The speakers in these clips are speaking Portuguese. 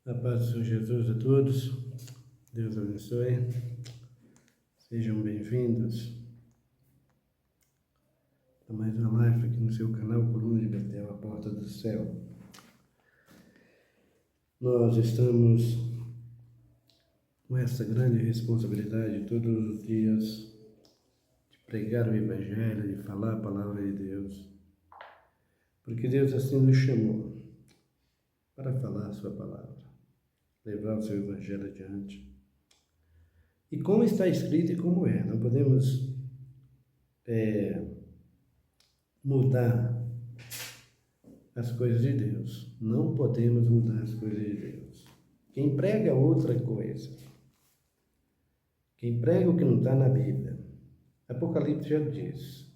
A paz do Senhor Jesus a todos. Deus abençoe. Sejam bem-vindos a mais uma live aqui no seu canal Coluna de Betel, a Porta do Céu. Nós estamos com essa grande responsabilidade todos os dias de pregar o Evangelho, de falar a palavra de Deus, porque Deus assim nos chamou para falar a sua palavra, levar o seu Evangelho adiante. E como está escrito e como é, não podemos mudar as coisas de Deus. Não podemos mudar as coisas de Deus. Quem prega outra coisa, quem prega o que não está na Bíblia, Apocalipse já diz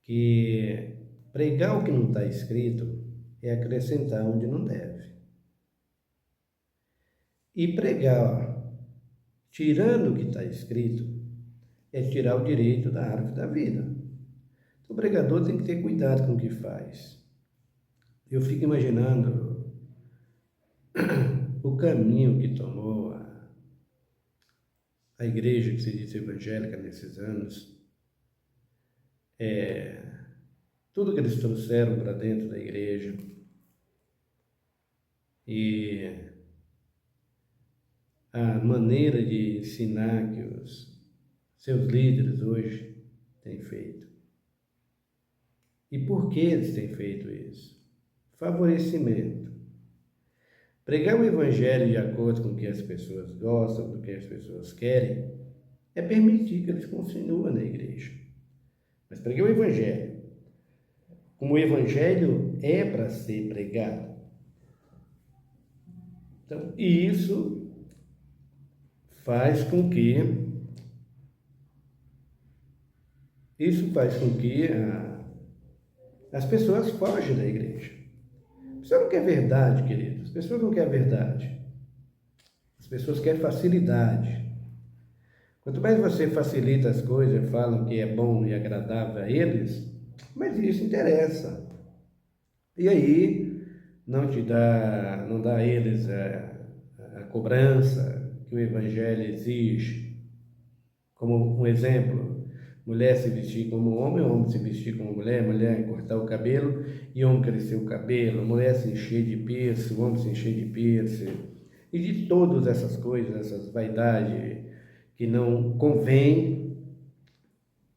que pregar o que não está escrito é acrescentar onde não deve. E pregar tirando o que está escrito é tirar o direito da árvore da vida. O pregador tem que ter cuidado com o que faz. Eu fico imaginando o caminho que tomou a igreja que se diz evangélica nesses anos. Tudo que eles trouxeram para dentro da igreja. E a maneira de ensinar que os seus líderes hoje têm feito. E por que eles têm feito isso? Favorecimento. Pregar o Evangelho de acordo com o que as pessoas gostam, do que as pessoas querem, é permitir que eles continuem na igreja. Mas pregar o Evangelho, como o Evangelho é para ser pregado. Então, isso faz com que as pessoas fogem da igreja. A pessoa não quer verdade, queridos. As pessoas não querem verdade. As pessoas querem facilidade. Quanto mais você facilita as coisas, fala o que é bom e agradável a eles, mas isso interessa. E aí não dá a eles a cobrança que o Evangelho exige. Como um exemplo, mulher se vestir como homem se vestir como mulher cortar o cabelo e homem crescer o cabelo, mulher se encher de piercing, o homem se encher de piercing, e de todas essas coisas, essas vaidades que não convém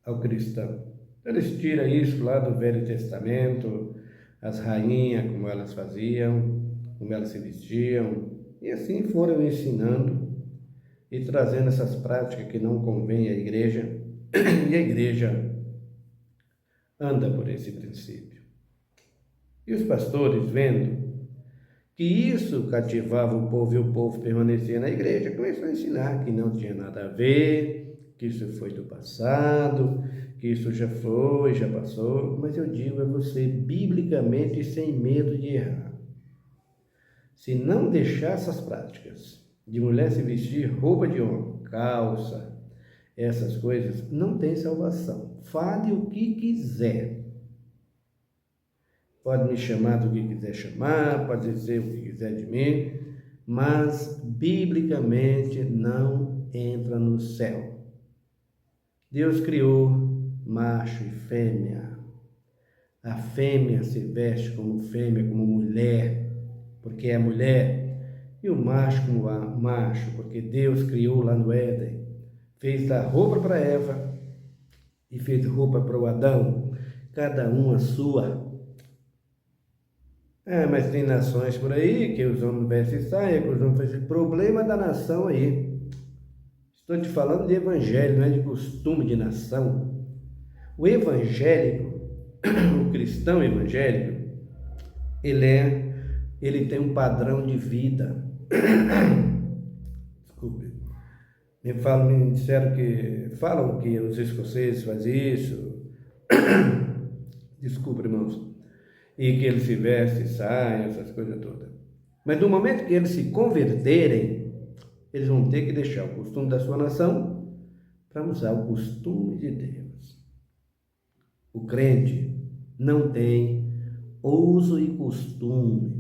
ao cristão. Eles tiram isso lá do Velho Testamento, as rainhas, como elas faziam, como elas se vestiam, e assim foram ensinando e trazendo essas práticas que não convêm à igreja, e a igreja anda por esse princípio. E os pastores, vendo que isso cativava o povo e o povo permanecia na igreja, começou a ensinar que não tinha nada a ver, que isso foi do passado, que isso já foi, já passou. Mas eu digo a você, biblicamente, sem medo de errar, se não deixar essas práticas de mulher se vestir roupa de homem, calça, essas coisas, não tem salvação. Fale o que quiser. Pode me chamar do que quiser chamar, pode dizer o que quiser de mim, mas biblicamente não entra no céu. Deus criou macho e fêmea. A fêmea se veste como fêmea, como mulher, porque é mulher, e o macho como macho, porque Deus criou lá no Éden. Fez a roupa para Eva e fez roupa para o Adão, cada um a sua. Mas tem nações por aí que os homens vestem saia, que os homens fazem problema da nação aí. Estou te falando de evangelho, não é de costume de nação. O evangélico, o cristão evangélico, ele tem um padrão de vida. Desculpe. Me disseram falam que os escoceses fazem isso. Desculpa, irmãos. E que eles se vestem, saem, essas coisas todas. Mas no momento que eles se converterem, eles vão ter que deixar o costume da sua nação para usar o costume de Deus. O crente não tem uso e costume.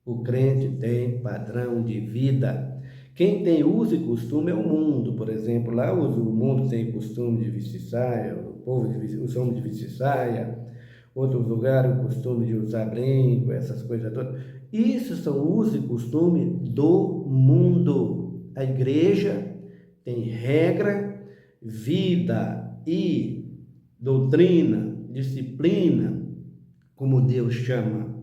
O crente tem padrão de vida. Quem tem uso e costume é o mundo. Por exemplo, lá o mundo tem costume de vestir saia, os homens de vestir saia, outros lugares o costume de usar brinco, essas coisas todas. Isso são uso e costume do mundo. A igreja tem regra, vida e doutrina, disciplina, como Deus chama.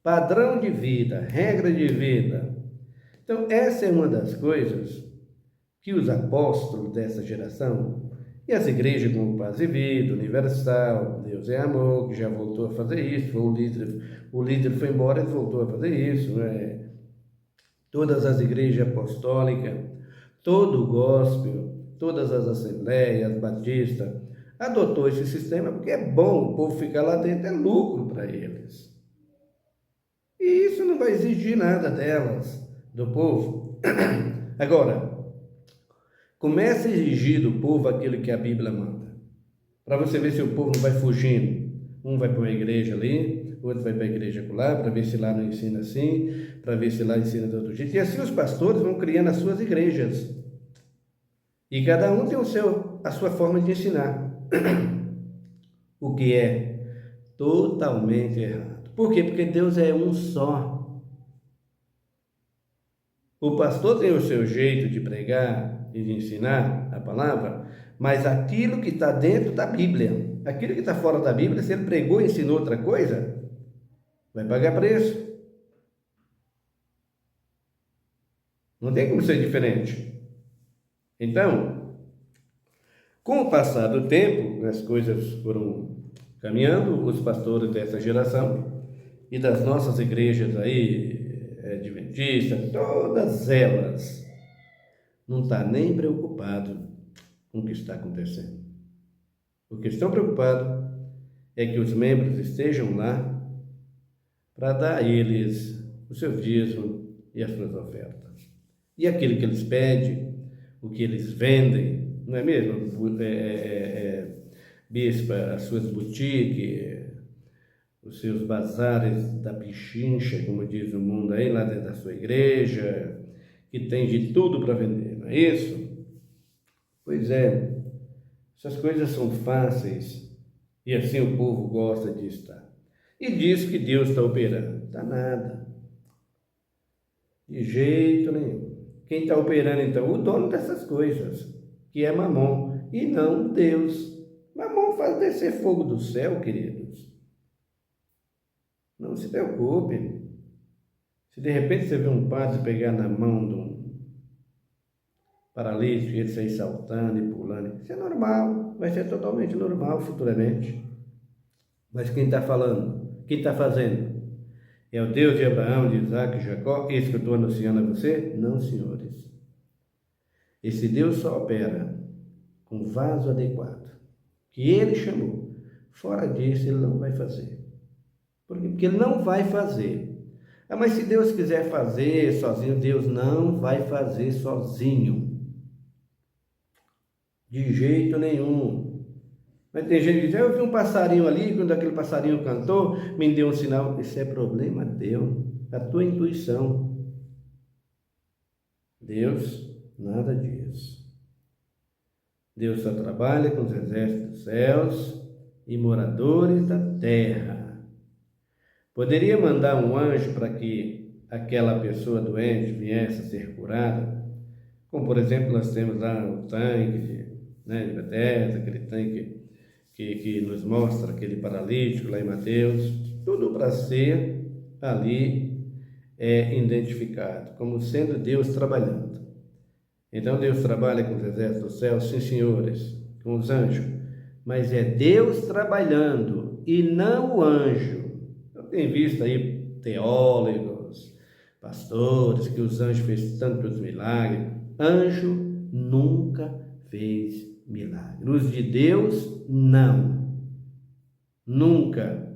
Padrão de vida, regra de vida. Então, essa é uma das coisas que os apóstolos dessa geração e as igrejas como Paz e Vida, Universal, Deus é Amor, que já voltou a fazer isso, o líder foi embora e voltou a fazer isso, todas as igrejas apostólicas, todo o gospel, todas as assembleias batistas, adotou esse sistema porque é bom, o povo ficar lá dentro, é lucro para eles. E isso não vai exigir nada delas, do povo. Agora, comece a exigir do povo aquilo que a Bíblia manda. Para você ver se o povo não vai fugindo. Um vai para uma igreja ali, outro vai para a igreja lá, para ver se lá não ensina assim, para ver se lá ensina de outro jeito. E assim os pastores vão criando as suas igrejas. E cada um tem a sua forma de ensinar. O que é totalmente errado. Por quê? Porque Deus é um só. O pastor tem o seu jeito de pregar e de ensinar a palavra, mas aquilo que está dentro da Bíblia, aquilo que está fora da Bíblia, se ele pregou e ensinou outra coisa, vai pagar preço. Não tem como ser diferente. Então, com o passar do tempo, as coisas foram caminhando, os pastores dessa geração e das nossas igrejas aí, adventistas, todas elas, não está nem preocupado com o que está acontecendo. O que estão preocupados é que os membros estejam lá para dar a eles o seu dízimo e as suas ofertas. E aquilo que eles pedem, o que eles vendem, não é mesmo? Bispa, as suas boutiques, os seus bazares da pichincha, como diz o mundo aí, lá dentro da sua igreja, que tem de tudo para vender, não é isso? Pois é, essas coisas são fáceis e assim o povo gosta de estar. E diz que Deus está operando. Está nada. De jeito nenhum. Quem está operando então? O dono dessas coisas, que é Mamon, e não Deus. Mamon faz descer fogo do céu, queridos. Não se preocupe. Se de repente você vê um padre pegar na mão de um paralítico e ele sair saltando e pulando, isso é normal, vai ser totalmente normal futuramente. Mas quem está falando? Quem está fazendo? É o Deus de Abraão, de Isaac e Jacó? Esse que eu estou anunciando a você? Não, senhores. Esse Deus só opera com vaso adequado, que ele chamou. Fora disso, ele não vai fazer. Por quê? Porque ele não vai fazer. Ah, mas se Deus quiser fazer sozinho, Deus não vai fazer sozinho. De jeito nenhum. Mas tem gente que diz, eu vi um passarinho ali, quando aquele passarinho cantou, me deu um sinal. Isso é problema teu, da tua intuição. Deus, nada disso. Deus só trabalha com os exércitos dos céus e moradores da terra. Poderia mandar um anjo para que aquela pessoa doente viesse a ser curada? Como, por exemplo, nós temos lá o tanque de Bethesda, aquele tanque que nos mostra aquele paralítico lá em Mateus. Tudo para ser ali identificado como sendo Deus trabalhando. Então Deus trabalha com os exércitos do céu, sim, senhores, com os anjos, mas é Deus trabalhando e não o anjo. Eu tenho visto aí teólogos, pastores, que os anjos fez tantos milagres. Anjo nunca fez milagre. Os de Deus, não. Nunca.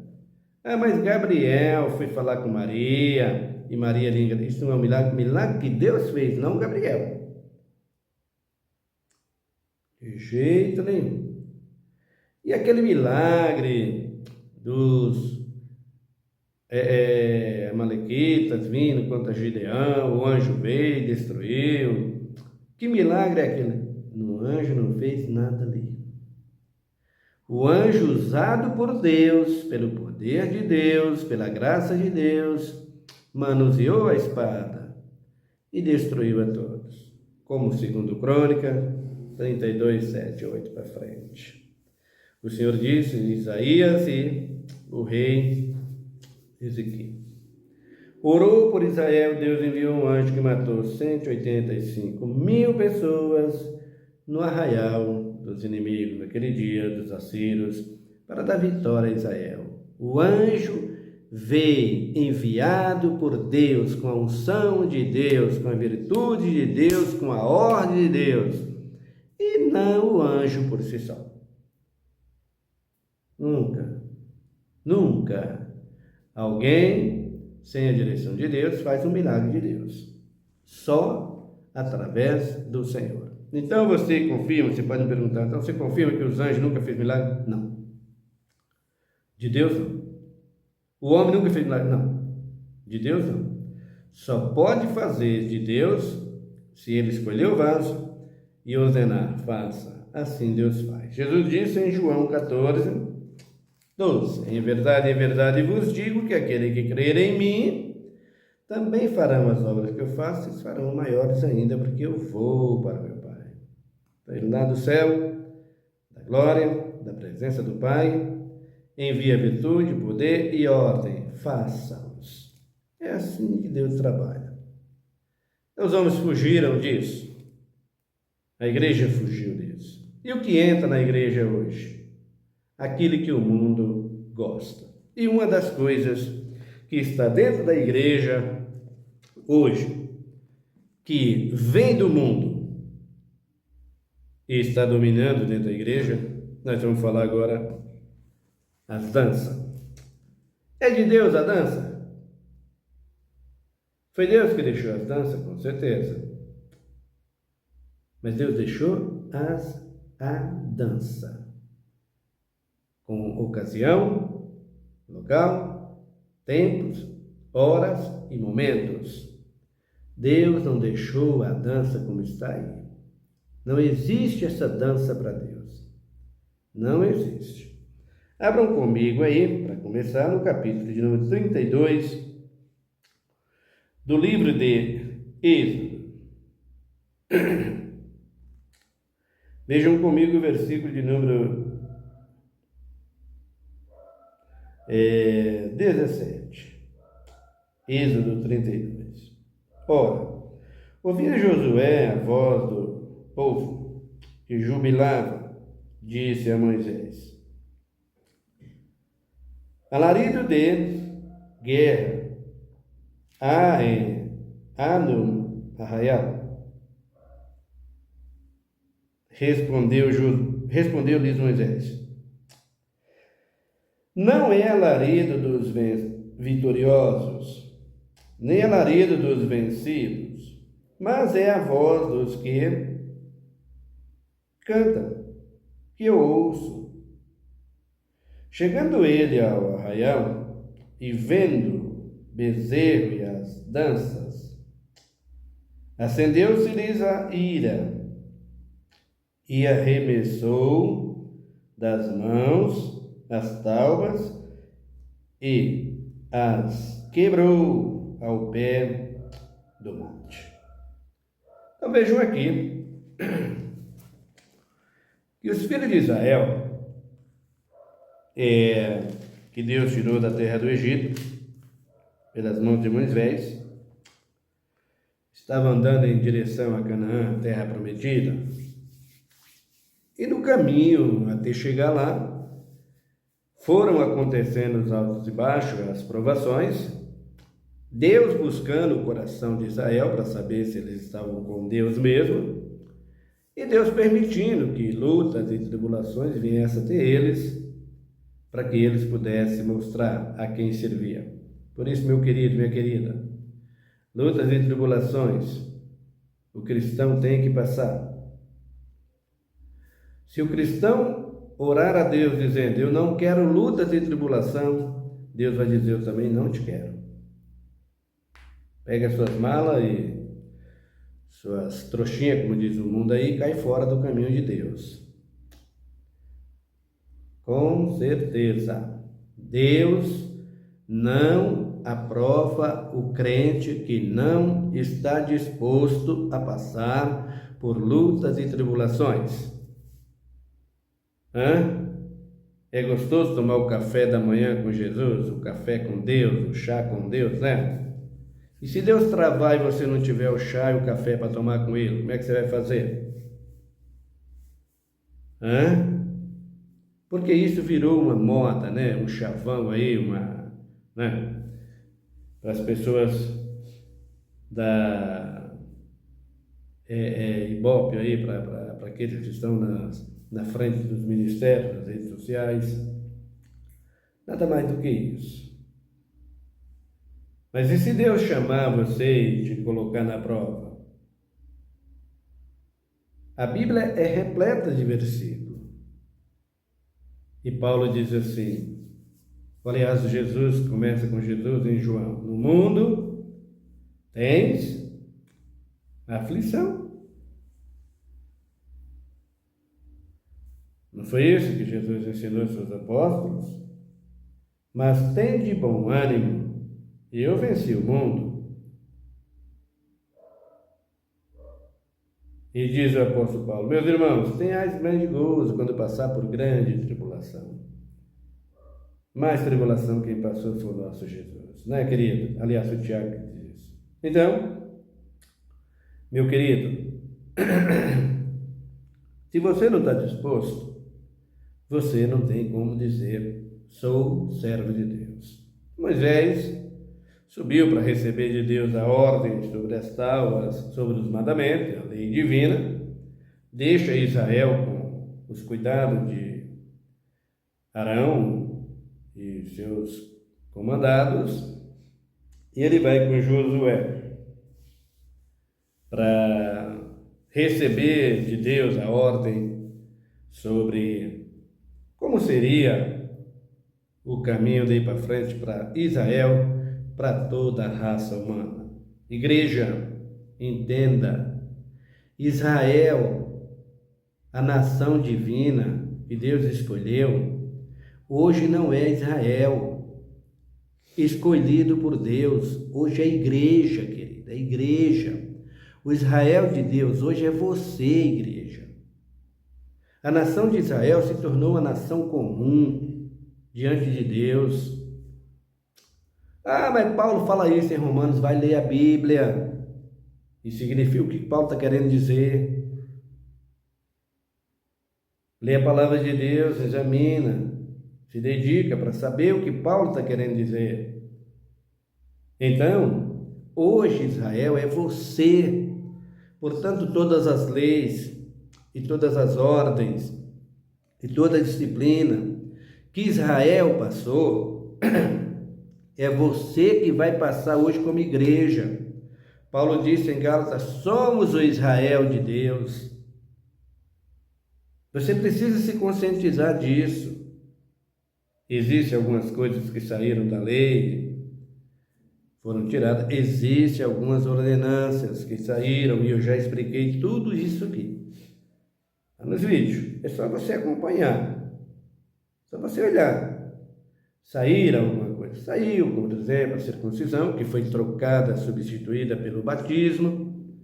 Ah, mas Gabriel foi falar com Maria, e Maria liga. Isso não é um milagre. Milagre que Deus fez, não Gabriel. De jeito nenhum. E aquele milagre dos Amalequitas vindo contra Gideão, o anjo veio e destruiu. Que milagre é aquele? O anjo não fez nada ali. O anjo usado por Deus, pelo poder de Deus, pela graça de Deus, manuseou a espada e destruiu a todos. Como segundo Crônica 32, 7, 8 para frente. O Senhor disse em Isaías e o rei Ezequiel. Orou por Israel, Deus enviou um anjo que matou 185.000 pessoas no arraial dos inimigos, naquele dia dos assírios, para dar vitória a Israel. O anjo veio enviado por Deus, com a unção de Deus, com a virtude de Deus, com a ordem de Deus, e não o anjo por si só. Nunca alguém sem a direção de Deus faz um milagre de Deus. Só através do Senhor. Então você confirma, você pode me perguntar, então você confirma que os anjos nunca fez milagre? Não. De Deus não. O homem nunca fez milagre? Não. De Deus não. Só pode fazer de Deus se ele escolher o vaso e ordenar, faça. Assim Deus faz. Jesus disse em João 14, 12: em verdade vos digo que aquele que crer em mim também farão as obras que eu faço e farão maiores ainda, porque eu vou para meu Pai. Ele lá do céu, da glória, da presença do Pai, envia virtude, poder e ordem. Faça-os. É assim que Deus trabalha. Os homens fugiram disso. A igreja fugiu disso. E o que entra na igreja hoje? Aquilo que o mundo gosta. E uma das coisas que está dentro da igreja hoje, que vem do mundo e está dominando dentro da igreja, nós vamos falar agora as danças. É de Deus a dança? Foi Deus que deixou as danças, com certeza. Mas Deus deixou a dança. Com ocasião, local, tempos, horas e momentos. Deus não deixou a dança como está aí. Não existe essa dança para Deus. Não existe. Abram comigo aí, para começar, no capítulo de número 32 do livro de Êxodo. Vejam comigo o versículo de número 17. Êxodo 32. Ora, ouvia Josué a voz do povo que jubilava, disse a Moisés: alarido de guerra há no arraial. Respondeu-lhes Moisés: não é alarido dos vitoriosos, nem alarido dos vencidos, mas é a voz dos que cantam, que eu ouço. Chegando ele ao arraial e vendo o bezerro e as danças, acendeu-se-lhes a ira e arremessou das mãos as taubas e as quebrou ao pé do monte. Então vejam aqui que os filhos de Israel, que Deus tirou da terra do Egito pelas mãos de Moisés, estavam andando em direção a Canaã, terra prometida, e no caminho até chegar lá, foram acontecendo os altos e baixos, as provações, Deus buscando o coração de Israel para saber se eles estavam com Deus mesmo, e Deus permitindo que lutas e tribulações viessem até eles, para que eles pudessem mostrar a quem servia. Por isso, meu querido, minha querida, lutas e tribulações, o cristão tem que passar. Se o cristão orar a Deus dizendo: eu não quero lutas e tribulação, Deus vai dizer: eu também não te quero. Pega as suas malas e suas trouxinhas, como diz o mundo aí, e cai fora do caminho de Deus. Com certeza, Deus não aprova o crente que não está disposto a passar por lutas e tribulações. É gostoso tomar o café da manhã com Jesus, o café com Deus, o chá com Deus, né? E se Deus travar e você não tiver o chá e o café para tomar com Ele, como é que você vai fazer? Porque isso virou uma moda, né? Um chavão aí, né? Para as pessoas da Ibope aí, para aqueles que estão na frente dos ministérios, das redes sociais. Nada mais do que isso. Mas e se Deus chamar você e te colocar na prova? A Bíblia é repleta de versículos. E Paulo diz assim, aliás, Jesus, começa com Jesus em João: no mundo tens aflição. Não foi isso que Jesus ensinou aos seus apóstolos? Mas tem de bom ânimo, eu venci o mundo. E diz o apóstolo Paulo: meus irmãos, tenhais grande gozo quando passar por grande tribulação. Mais tribulação quem passou foi o nosso Jesus, não é, querido? Aliás, o Tiago diz isso. Então, meu querido, se você não está disposto, você não tem como dizer: sou servo de Deus. Moisés subiu para receber de Deus a ordem sobre as tábuas, sobre os mandamentos, a lei divina, deixa Israel com os cuidados de Arão e seus comandados, e ele vai com Josué para receber de Deus a ordem sobre como seria o caminho daí para frente para Israel, para toda a raça humana. Igreja, entenda: Israel, a nação divina que Deus escolheu, hoje não é Israel escolhido por Deus, hoje é a igreja, querida, é a igreja. O Israel de Deus hoje é você, igreja. A nação de Israel se tornou uma nação comum diante de Deus. Mas Paulo fala isso em Romanos. Vai ler a Bíblia e significa o que Paulo está querendo dizer. Lê a palavra de Deus, examina, se dedica para saber o que Paulo está querendo dizer. Então, hoje Israel é você. Portanto, todas as leis e todas as ordens e toda a disciplina que Israel passou, é você que vai passar hoje como igreja. Paulo disse em Gálatas: somos o Israel de Deus. Você precisa se conscientizar disso. Existem algumas coisas que saíram da lei, foram tiradas. Existem algumas ordenanças que saíram, e eu já expliquei tudo isso aqui. Está nos vídeos. É só você acompanhar. Só você olhar. Saíram alguma coisa? Saiu, por exemplo, a circuncisão, que foi trocada, substituída pelo batismo.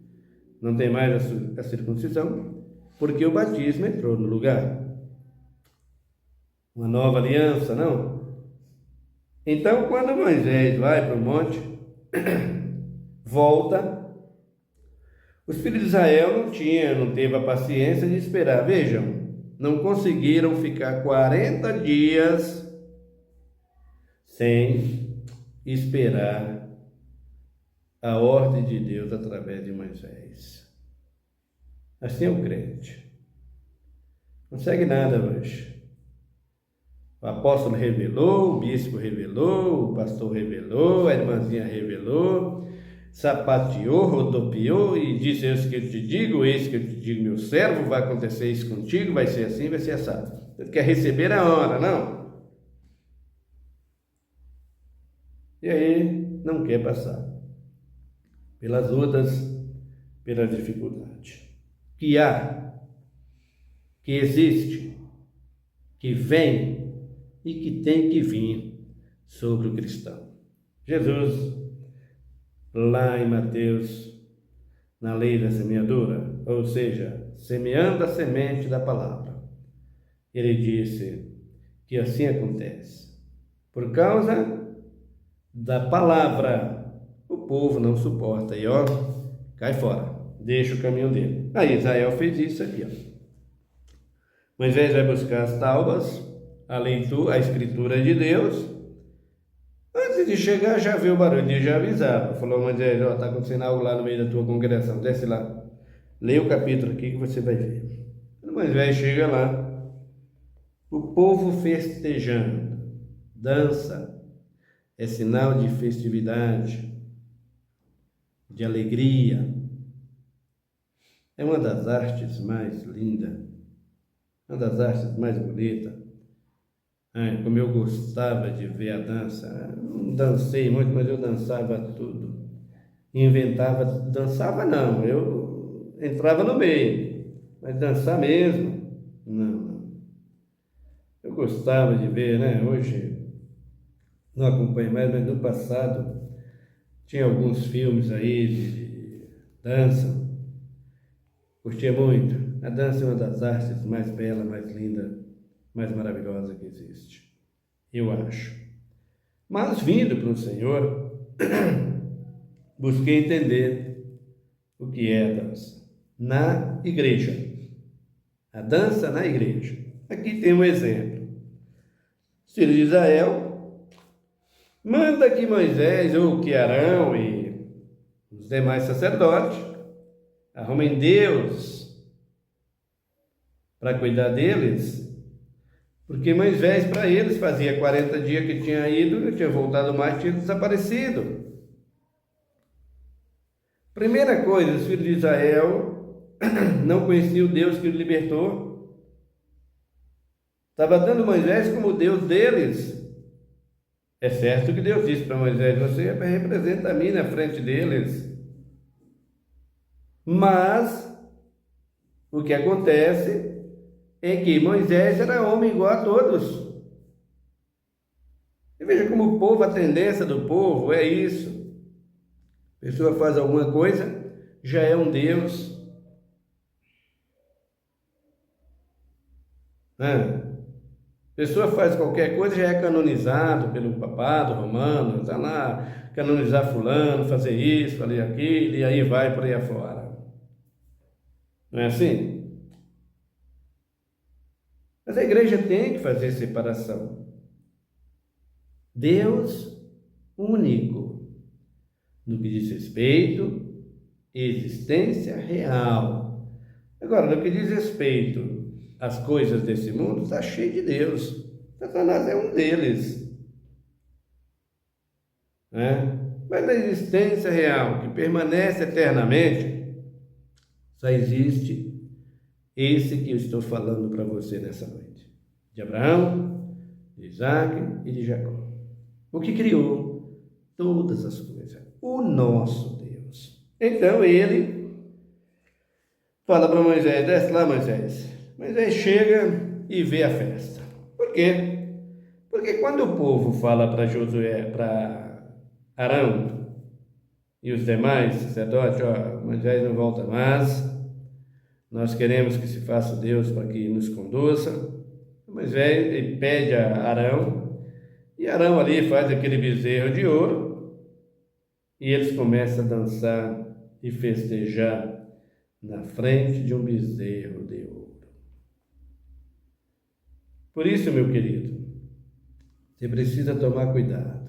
Não tem mais a circuncisão, porque o batismo entrou no lugar. Uma nova aliança, não? Então, quando Moisés vai para o monte, volta, os filhos de Israel não teve a paciência de esperar. Vejam, não conseguiram ficar 40 dias sem esperar a ordem de Deus através de Moisés. Assim é o crente. Não segue nada hoje. O apóstolo revelou, o bispo revelou, o pastor revelou, a irmãzinha revelou, sapateou, rodopiou e disse: eis que eu te digo, eis que eu te digo, meu servo, vai acontecer isso contigo, vai ser assim, vai ser assado. Você quer receber a hora, não? E aí não quer passar pelas lutas, pelas dificuldades. Que há, que existe, que vem e que tem que vir sobre o cristão. Jesus, lá em Mateus, na lei da semeadura, ou seja, semeando a semente da palavra, ele disse que assim acontece. Por causa da palavra, o povo não suporta e ó, cai fora, deixa o caminho dele. Aí Israel fez isso aqui, ó. Moisés vai buscar as tábuas, a leitura, a escritura de Deus. Antes de chegar, já viu o barulho, ele já avisava. Falou, Moisés, ó, está acontecendo algo lá no meio da tua congregação, desce lá. Leia o capítulo aqui que você vai ver. Quando Moisés chega lá, o povo festejando, dança, é sinal de festividade, de alegria. É uma das artes mais lindas, uma das artes mais bonitas. Como eu gostava de ver a dança. Não dancei muito, mas eu dançava tudo. Inventava, dançava não, eu entrava no meio, mas dançar mesmo, não. Eu gostava de ver, né? Hoje não acompanho mais, mas no passado tinha alguns filmes aí de dança. Curtia muito. A dança é uma das artes mais belas, mais lindas, mais maravilhosa que existe, eu acho. Mas vindo para o Senhor, busquei entender o que é a dança na igreja. A dança na igreja. Aqui tem um exemplo. Os filhos de Israel manda que Moisés ou que Arão e os demais sacerdotes arrumem Deus para cuidar deles. Porque Moisés, para eles, fazia 40 dias que tinha ido, tinha voltado mais, tinha desaparecido. Primeira coisa, os filhos de Israel não conheciam o Deus que os libertou. Estava dando Moisés como Deus deles. É certo que Deus disse para Moisés, você representa a mim na frente deles. Mas, o que acontece é que Moisés era homem igual a todos. E veja como o povo, a tendência do povo é isso. A pessoa faz alguma coisa, já é um Deus. A pessoa faz qualquer coisa, já é canonizado pelo papado romano, está lá, canonizar fulano, fazer isso, fazer aquilo, e aí vai por aí afora. Não é assim? Mas a igreja tem que fazer separação. Deus único, no que diz respeito, existência real. Agora, no que diz respeito às coisas desse mundo, está cheio de Deus. Satanás é um deles. Mas na existência real, que permanece eternamente, só existe esse que eu estou falando para você nessa noite. De Abraão, de Isaac e de Jacó. O que criou todas as coisas. O nosso Deus. Então ele fala para Moisés, desce lá, Moisés. Moisés chega e vê a festa. Por quê? Porque quando o povo fala para Josué, para Arão e os demais sacerdotes, Moisés não volta mais, nós queremos que se faça Deus para que nos conduza. Moisés ele pede a Arão, e Arão ali faz aquele bezerro de ouro, e eles começam a dançar e festejar na frente de um bezerro de ouro. Por isso, meu querido, você precisa tomar cuidado.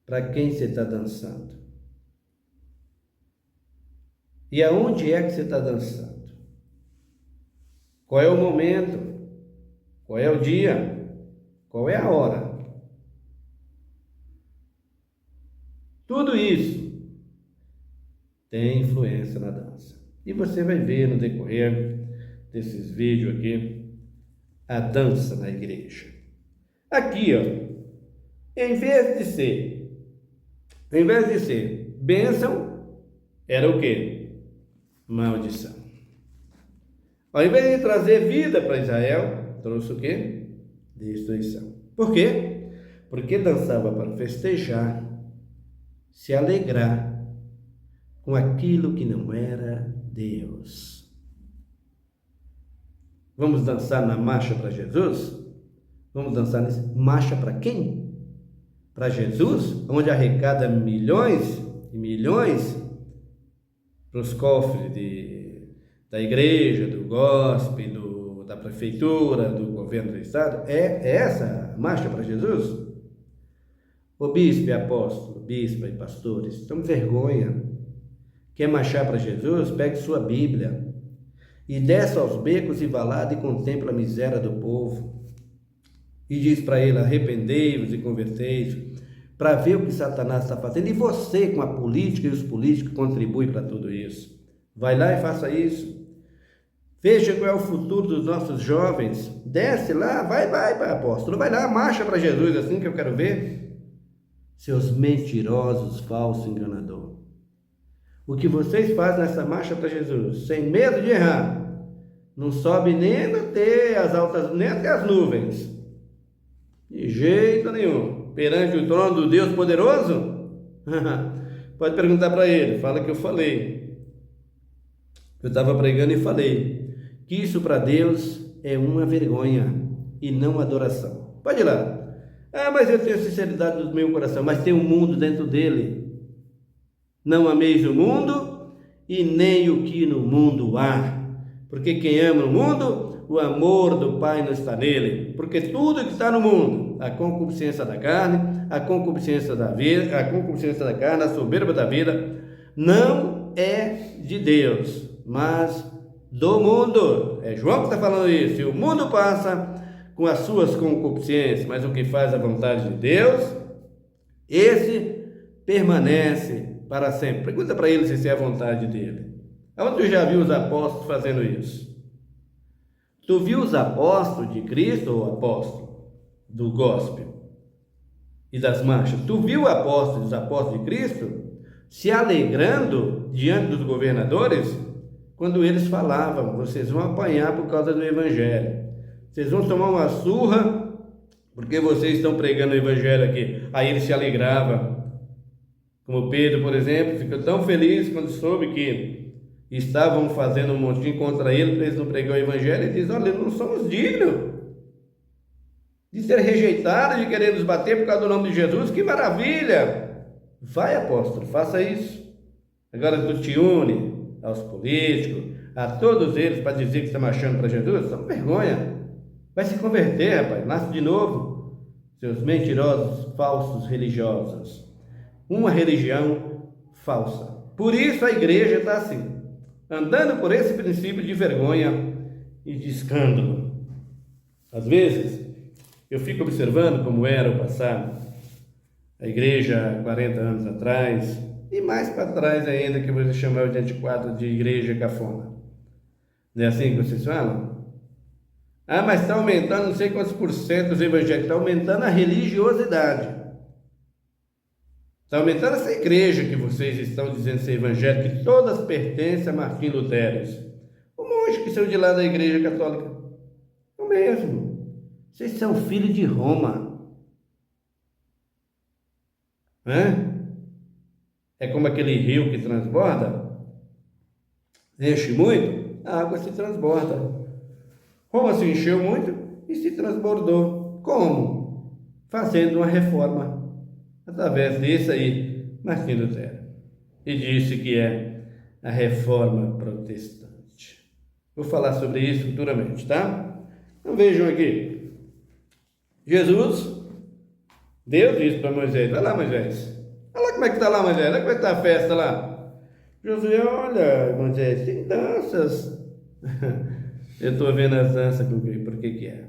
Para quem você está dançando? E aonde é que você está dançando? Qual é o momento? Qual é o dia? Qual é a hora? Tudo isso tem influência na dança. E você vai ver no decorrer desses vídeos aqui a dança na igreja. Aqui, Em vez de ser bênção, era o quê? Maldição. Ao invés de trazer vida para Israel, trouxe o quê? Destruição. Por quê? Porque dançava para festejar, se alegrar com aquilo que não era Deus. Vamos dançar na marcha para Jesus? Vamos dançar nessa marcha para quem? Para Jesus, onde arrecada milhões e milhões para os cofres da igreja, do gospel, da prefeitura, do governo do estado. É essa a marcha para Jesus? O bispo e apóstolo, bispa e pastores, estão vergonha. Quer marchar para Jesus? Pegue sua Bíblia e desça aos becos e vá lá e contempla a miséria do povo. E diz para ele: arrependei-vos e convertei-vos, para ver o que Satanás está fazendo. E você, com a política e os políticos, contribui para tudo isso. Vai lá e faça isso. Veja qual é o futuro dos nossos jovens. Desce lá, vai, apóstolo, vai lá, marcha para Jesus, assim que eu quero ver. Seus mentirosos, falsos, enganadores. O que vocês fazem nessa marcha para Jesus, sem medo de errar, não sobe nem até as altas, nem até as nuvens. De jeito nenhum. Perante o trono do Deus poderoso? Pode perguntar para ele. Fala que eu falei. Eu estava pregando e falei que isso para Deus é uma vergonha e não adoração. Pode ir lá. Mas eu tenho sinceridade no meu coração, mas tem um mundo dentro dele. Não ameis o mundo e nem o que no mundo há. Porque quem ama o mundo, o amor do Pai não está nele. Porque tudo que está no mundo, a concupiscência da carne, a concupiscência da vida, a concupiscência da carne, a soberba da vida, não é de Deus, mas do mundo. É João que está falando isso. E o mundo passa com as suas concupiscências, mas o que faz a vontade de Deus, esse permanece para sempre. Pergunta para ele se isso é a vontade dele. Aonde tu já viu os apóstolos fazendo isso? Tu viu os apóstolos de Cristo ou apóstolo do gospel e das marchas? Tu viu os apóstolos de Cristo se alegrando diante dos governadores quando eles falavam: vocês vão apanhar por causa do evangelho, vocês vão tomar uma surra porque vocês estão pregando o evangelho aqui. Aí eles se alegravam. Como Pedro, por exemplo, ficou tão feliz quando soube que estavam fazendo um motim contra ele para eles não pregar o evangelho. Ele diz: olha, não somos dignos de ser rejeitados, de querer nos bater por causa do nome de Jesus. Que maravilha! Vai, apóstolo, faça isso. Agora tu te une aos políticos, a todos eles, para dizer que está marchando para Jesus. Isso é uma vergonha. Vai se converter, rapaz, nasce de novo. Seus mentirosos, falsos religiosos. Uma religião falsa. Por isso a igreja está assim, andando por esse princípio de vergonha e de escândalo. Às vezes, eu fico observando como era o passado. A igreja 40 anos atrás, e mais para trás ainda, que você chamava de antiquado, de igreja cafona. Não é assim que vocês falam? Mas está aumentando não sei quantos por cento os evangélicos, está aumentando a religiosidade. Está aumentando essa igreja que vocês estão dizendo ser evangélica, que todas pertencem a Martim Lutero. O monge que saiu de lá da igreja católica. O mesmo. Vocês são filhos de Roma. É como aquele rio que transborda. Enche muito, a água se transborda. Roma se encheu muito e se transbordou. Como? Fazendo uma reforma. Através disso aí, Martim Lutero. E disse que é a reforma protestante. Vou falar sobre isso futuramente, tá? Então vejam aqui. Deus disse para Moisés: vai lá, Moisés. Olha lá como é que está lá, Moisés. Olha como é que está a festa lá. Josué: olha, Moisés, tem danças. Eu estou vendo as danças, por que é.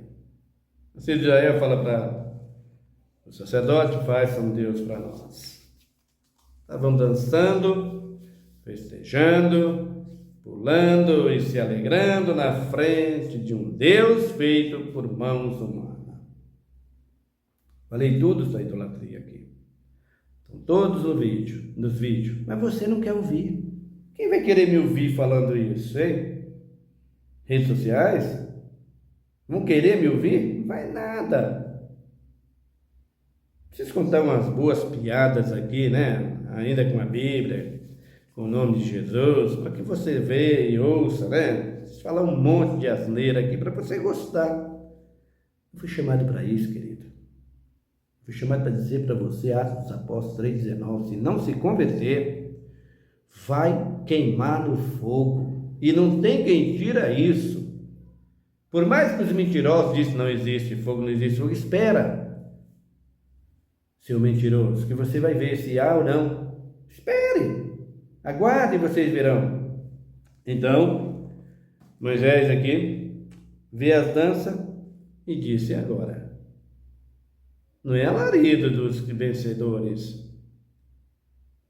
O filho de Israel fala para o sacerdote: faça um Deus para nós. Estavam dançando, festejando, pulando e se alegrando na frente de um Deus feito por mãos humanas. Falei tudo da idolatria aqui. Estão todos nos vídeos. Mas você não quer ouvir. Quem vai querer me ouvir falando isso, hein? Redes sociais? Vão querer me ouvir? Não vai nada. Preciso contar umas boas piadas aqui, né? Ainda com a Bíblia, com o nome de Jesus, para que você veja e ouça, né? Preciso falar um monte de asneira aqui para você gostar. Eu fui chamado para isso, querido. Fui chamado para dizer para você, Atos dos Apóstolos 3,19, se não se converter, vai queimar no fogo. E não tem quem tira isso. Por mais que os mentirosos dizem não existe fogo, não existe fogo, espera. Seu mentiroso, que você vai ver se há ou não. Espere, aguarde e vocês verão. Então, Moisés aqui vê as danças e disse agora. Não é alarido dos vencedores.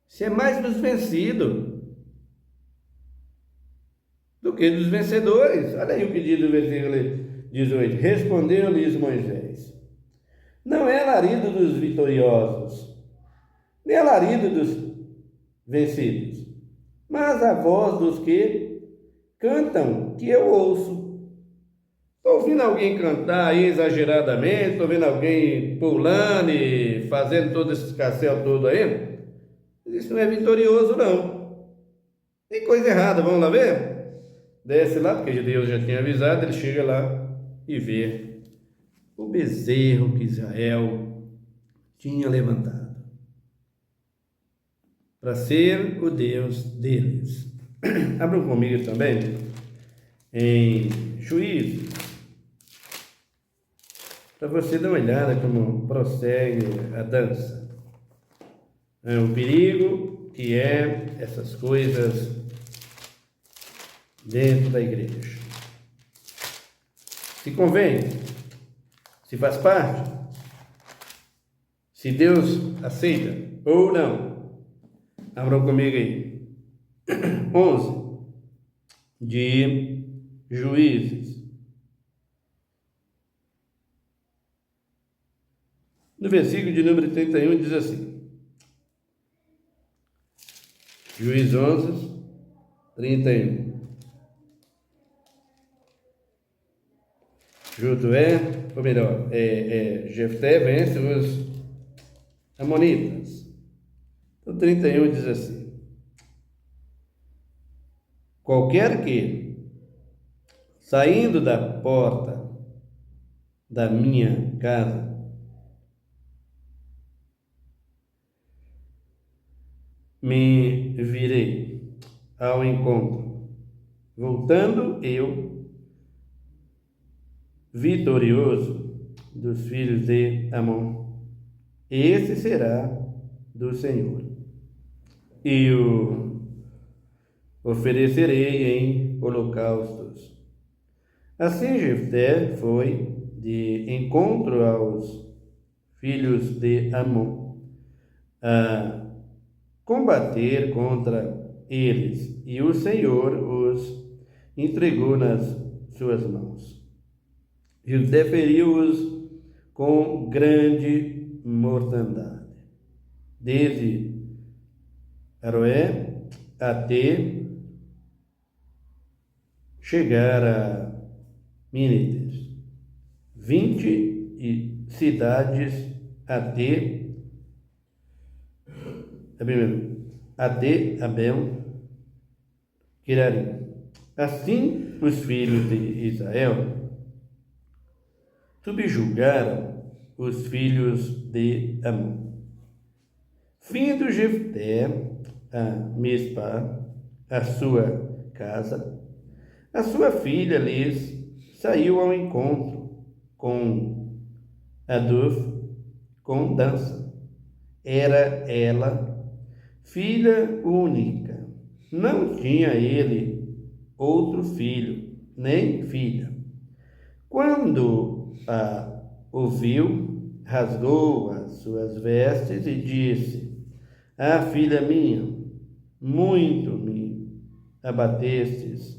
Se é mais dos vencidos do que dos vencedores. Olha aí o que diz o versículo 18. Respondeu-lhes Moisés. Não é alarido dos vitoriosos, nem alarido dos vencidos, mas a voz dos que cantam, que eu ouço. Estou ouvindo alguém cantar aí exageradamente, estou vendo alguém pulando e fazendo todo esse escarcéu todo aí. Isso não é vitorioso, não. Tem coisa errada, vamos lá ver? Desce lá, porque Deus já tinha avisado, ele chega lá e vê o bezerro que Israel tinha levantado para ser o Deus deles. Abram comigo também em Juízes, para você dar uma olhada como prossegue a dança. É o perigo que é essas coisas dentro da igreja. Se convém, se faz parte, se Deus aceita ou não. Abram comigo aí. 11 de Juízes. No versículo de número 31 diz assim. Juízes 11, 31. Josué, ou melhor, Jefté vence os amonitas. Então 31 diz assim. Qualquer que, saindo da porta da minha casa, me virei ao encontro, voltando eu, vitorioso dos filhos de Amon, esse será do Senhor, e o oferecerei em holocaustos. Assim Jefté foi de encontro aos filhos de Amon a combater contra eles, e o Senhor os entregou nas suas mãos. Jefté feriu-os com grande mortandade, desde Aroé até chegar a Mínites, 20 cidades até Abel Quirarim. Assim os filhos de Israel subjugaram os filhos de Amon. Vindo Jefté a Mispa, a sua casa, a sua filha lhes saiu ao encontro com Aduf, com dança. Era ela filha única, não tinha ele outro filho, nem filha. Quando a ouviu, rasgou as suas vestes e disse: Ah, filha minha, muito me abatestes,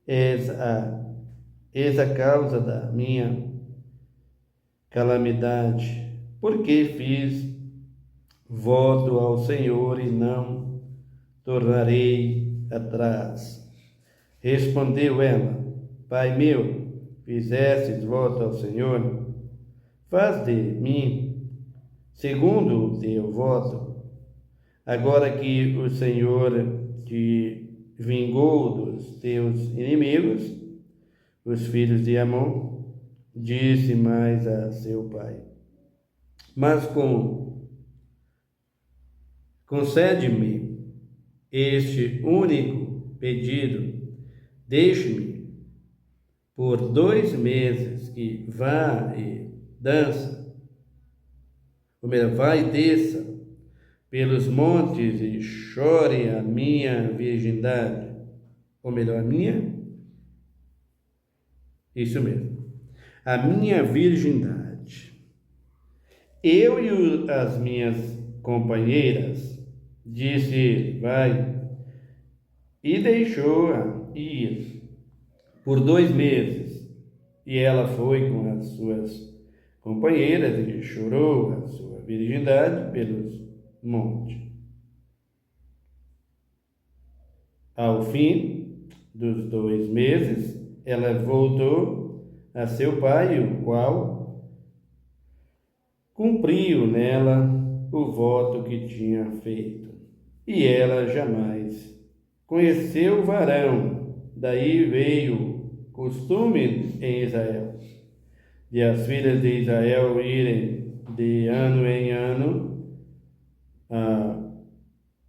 és a causa da minha calamidade. porque fiz voto ao Senhor e não tornarei atrás. Respondeu ela: Pai meu, fizestes voto ao Senhor, faz de mim segundo o teu voto. Agora que o Senhor te vingou dos teus inimigos, os filhos de Amon, disse mais a seu pai: Mas concede-me este único pedido, deixe-me por 2 meses que vá e dança, ou melhor, vá e desça pelos montes e chore a minha virgindade, ou melhor, isso mesmo, a minha virgindade. Eu e as minhas companheiras, disse ele, vai, e deixou-a ir por 2 meses. E ela foi com as suas companheiras e chorou a sua virgindade pelos montes. Ao fim dos 2 meses, ela voltou a seu pai, o qual cumpriu nela o voto que tinha feito. E ela jamais conheceu o varão. Daí veio o costume em Israel, de as filhas de Israel irem de ano em ano a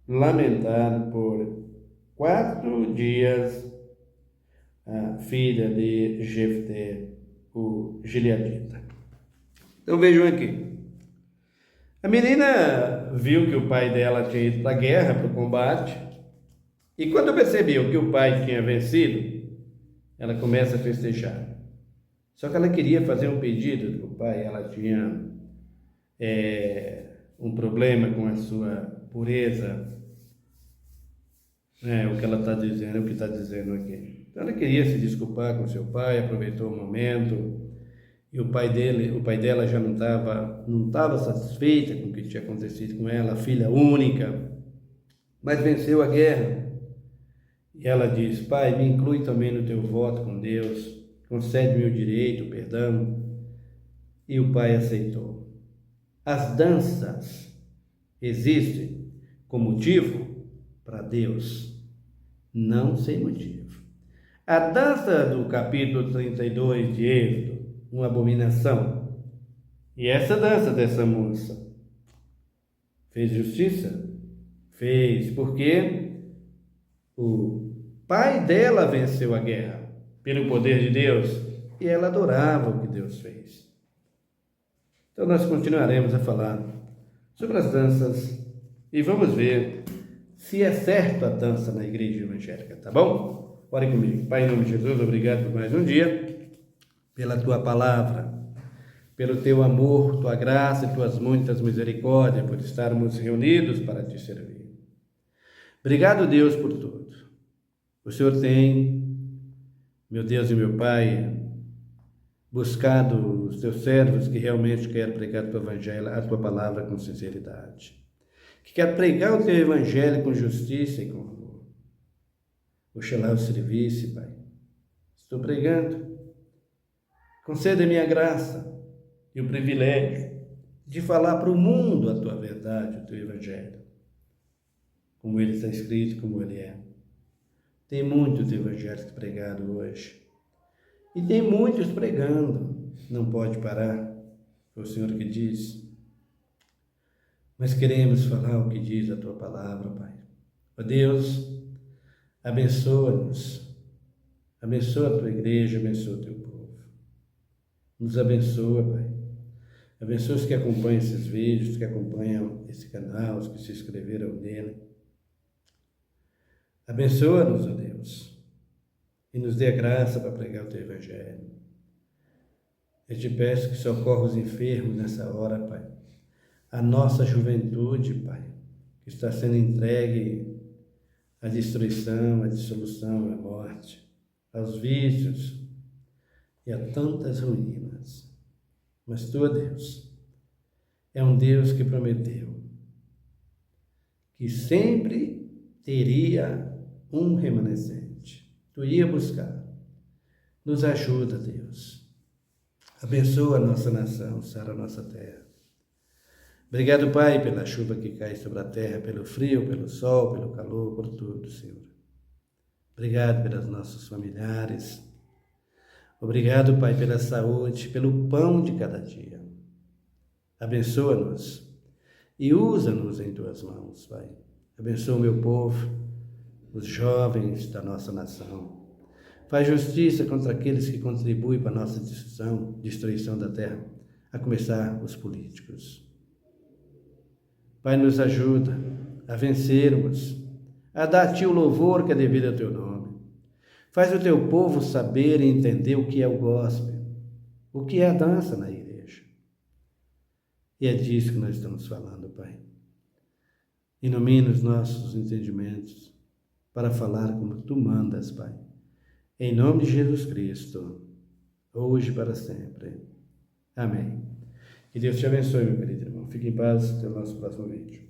lamentar por 4 dias a filha de Jefté, o gileadita. Então vejam aqui. A menina viu que o pai dela tinha ido para a guerra, para o combate, e quando percebeu que o pai tinha vencido, ela começa a festejar. Só que ela queria fazer um pedido do pai, ela tinha um problema com a sua pureza, o que ela está dizendo, o que está dizendo aqui. Então ela queria se desculpar com seu pai, aproveitou o momento, e o pai dela já não estava satisfeita com o que tinha acontecido com ela, filha única, mas venceu a guerra. E ela diz: Pai, me inclui também no teu voto com Deus, concede-me o direito, o perdão. E o pai aceitou. As danças existem com motivo para Deus, não sem motivo. A dança do capítulo 32 de Êxodo, uma abominação. E essa dança dessa moça fez justiça? Fez, porque o pai dela venceu a guerra pelo poder de Deus e ela adorava o que Deus fez. Então nós continuaremos a falar sobre as danças e vamos ver se é certo a dança na igreja evangélica, tá bom? Ore comigo. Pai, em nome de Jesus, obrigado por mais um dia, pela tua palavra, pelo teu amor, tua graça e tuas muitas misericórdias, por estarmos reunidos para te servir. Obrigado, Deus, por tudo. O Senhor tem, meu Deus e meu Pai, buscado os teus servos que realmente querem pregar o teu evangelho, a tua palavra com sinceridade, que quer pregar o teu evangelho com justiça e com amor. Oxalá o serviço, Pai. Estou pregando. Conceda-me a graça e o privilégio de falar para o mundo a tua verdade, o teu evangelho, como ele está escrito, como ele é. Tem muitos evangelhos pregados hoje. E tem muitos pregando. Não pode parar. Foi o Senhor que diz. Mas queremos falar o que diz a tua palavra, Pai. Ó Deus, abençoa-nos. Abençoa a tua igreja, abençoa o teu povo. Nos abençoa, Pai. Abençoa os que acompanham esses vídeos, os que acompanham esse canal, os que se inscreveram nele. Abençoa-nos, ó Deus, e nos dê a graça para pregar o teu evangelho. Eu te peço que socorra os enfermos nessa hora, Pai. A nossa juventude, Pai, que está sendo entregue à destruição, à dissolução, à morte, aos vícios e a tantas ruínas. Mas tu, ó Deus, é um Deus que prometeu que sempre teria um remanescente. Tu ia buscar. Nos ajuda, Deus. Abençoa a nossa nação, sara a nossa terra. Obrigado, Pai, pela chuva que cai sobre a terra, pelo frio, pelo sol, pelo calor, por tudo, Senhor. Obrigado pelos nossos familiares. Obrigado, Pai, pela saúde, pelo pão de cada dia. Abençoa-nos e usa-nos em Tuas mãos, Pai. Abençoa o meu povo, os jovens da nossa nação. Faz justiça contra aqueles que contribuem para a nossa destruição da terra, a começar os políticos. Pai, nos ajuda a vencermos, a dar a Ti o louvor que é devido ao Teu nome. Faz o Teu povo saber e entender o que é o gospel, o que é a dança na igreja. E é disso que nós estamos falando, Pai. Ilumina os nossos entendimentos para falar como Tu mandas, Pai. Em nome de Jesus Cristo, hoje e para sempre. Amém. Que Deus te abençoe, meu querido irmão. Fique em paz, até o nosso próximo vídeo.